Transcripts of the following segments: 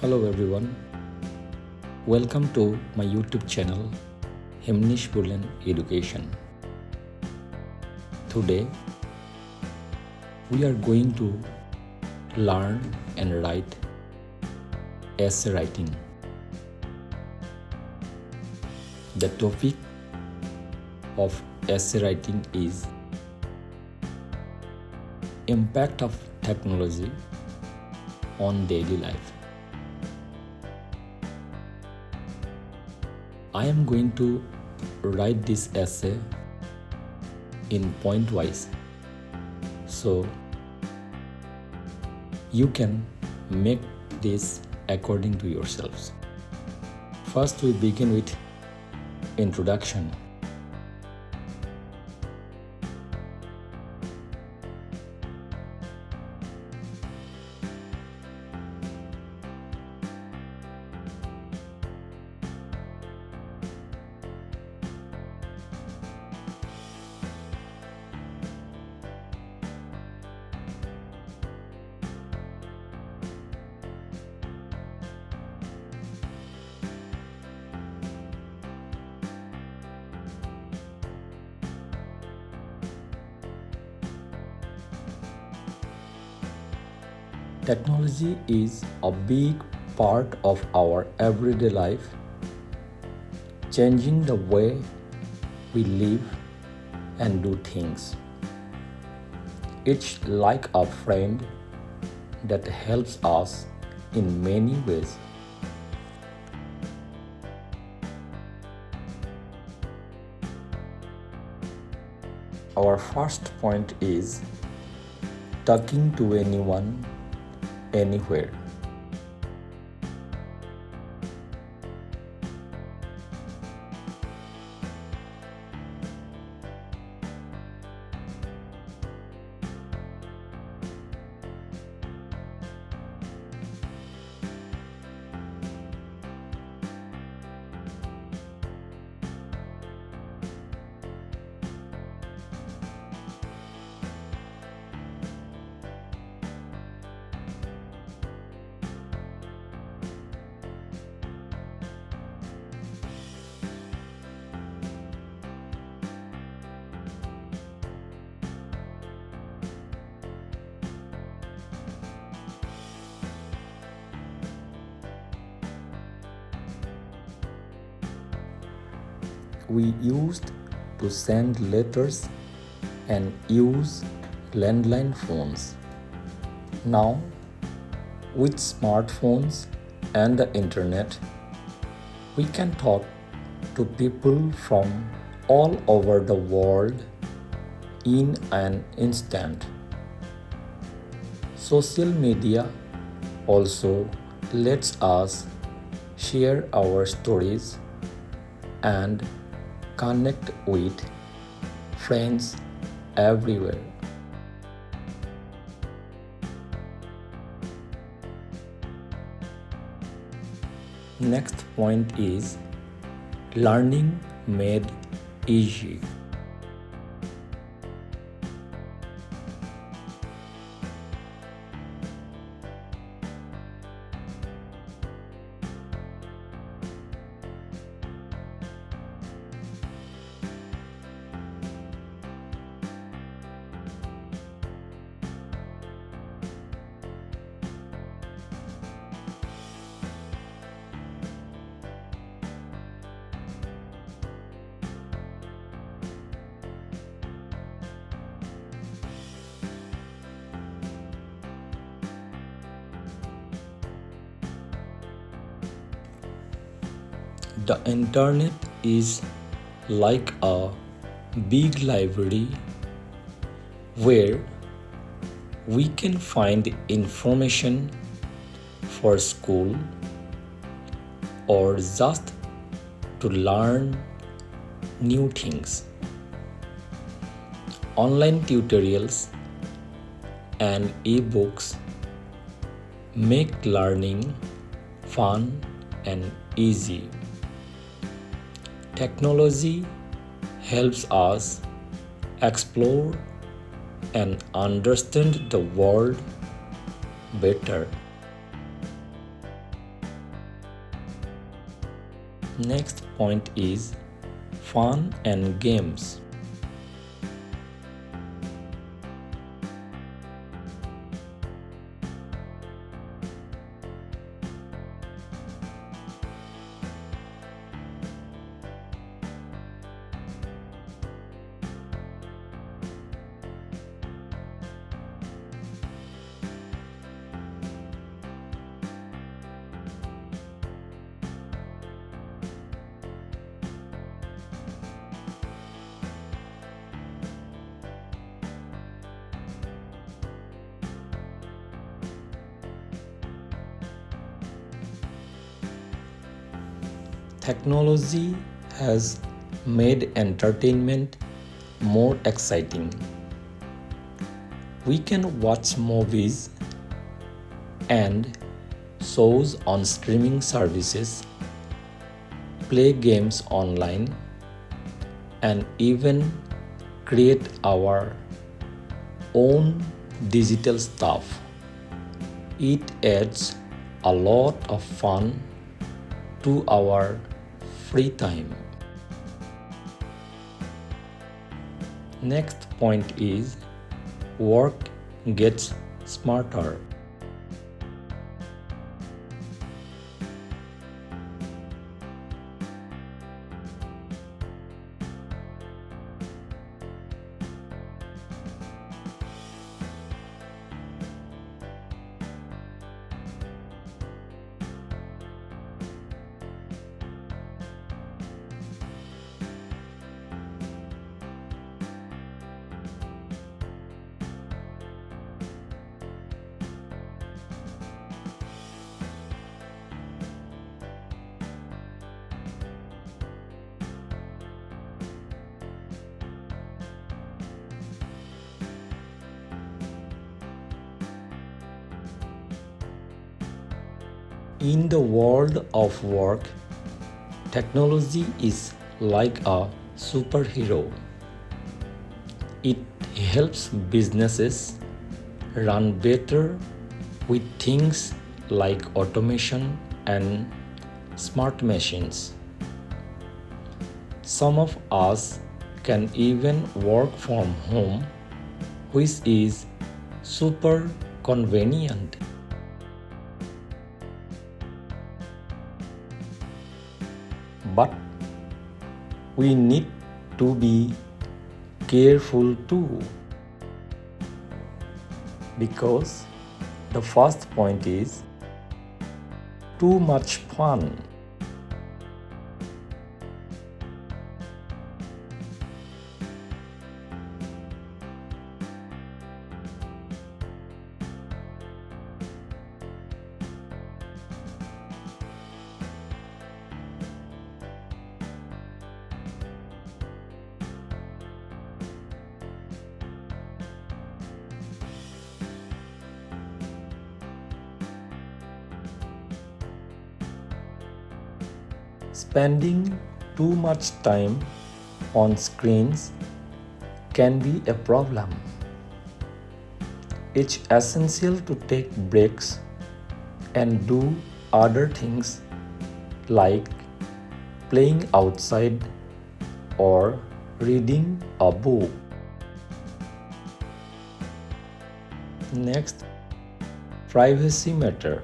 Hello everyone, welcome to my YouTube channel Himnish Bullen Education. Today we are going to learn and write essay writing. The topic of essay writing is impact of technology on daily life. I am going to write this essay in point wise, so you can make this according to yourselves. First, we begin with introduction. Technology is a big part of our everyday life, changing the way we live and do things. It's like a friend that helps us in many ways. Our first point is talking to anyone, anywhere. We used to send letters and use landline phones. Now, with smartphones and the internet, we can talk to people from all over the world in an instant. Social media also lets us share our stories and connect with friends everywhere. Next point is learning made easy. The internet is like a big library where we can find information for school or just to learn new things. Online tutorials and ebooks make learning fun and easy. Technology helps us explore and understand the world better. Next point is fun and games. Technology has made entertainment more exciting. We can watch movies and shows on streaming services, play games online, and even create our own digital stuff. It adds a lot of fun to our free time. Next point is work gets smarter. In the world of work, technology is like a superhero. It helps businesses run better with things like automation and smart machines. Some of us can even work from home, which is super convenient. But we need to be careful too, because the first point is too much fun. Spending too much time on screens can be a problem. It's essential to take breaks and do other things like playing outside or reading a book. Next, privacy matter.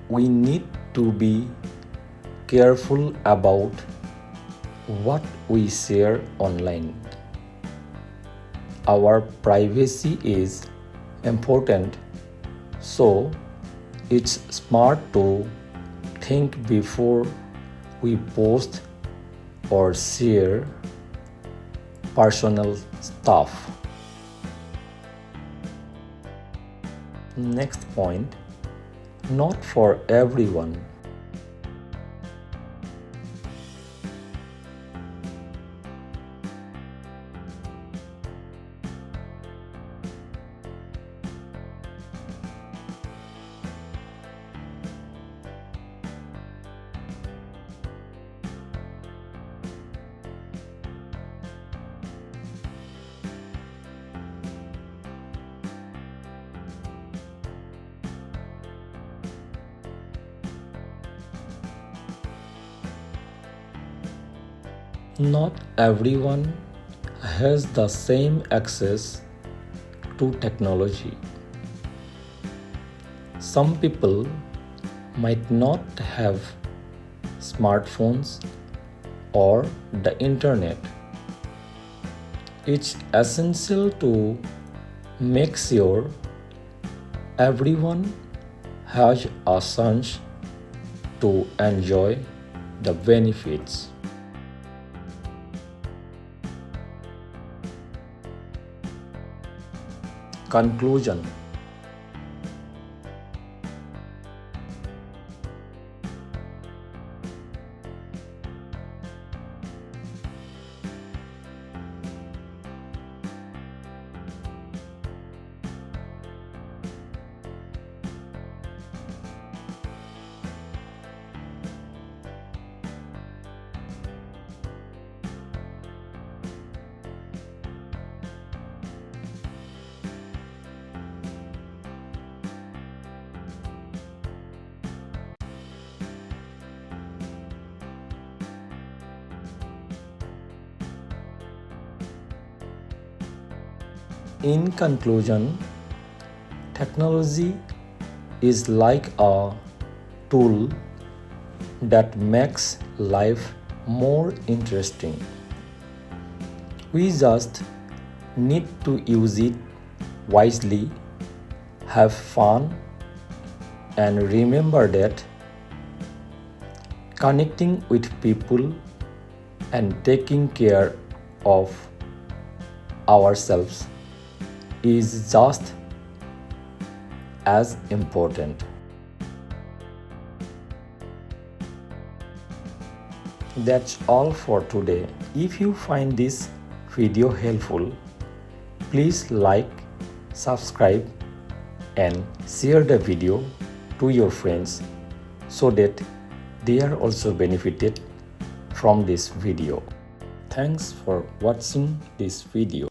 We need to be careful about what we share online. Our privacy is important, so it's smart to think before we post or share personal stuff. Next point, not for everyone. Not everyone has the same access to technology. Some people might not have smartphones or the internet. It's essential to make sure everyone has a chance to enjoy the benefits. Conclusion. In conclusion, technology is like a tool that makes life more interesting. We just need to use it wisely, have fun, and remember that connecting with people and taking care of ourselves is just as important. That's all for today. If you find this video helpful, please like, subscribe, and share the video to your friends so that they are also benefited from this video. Thanks for watching this video.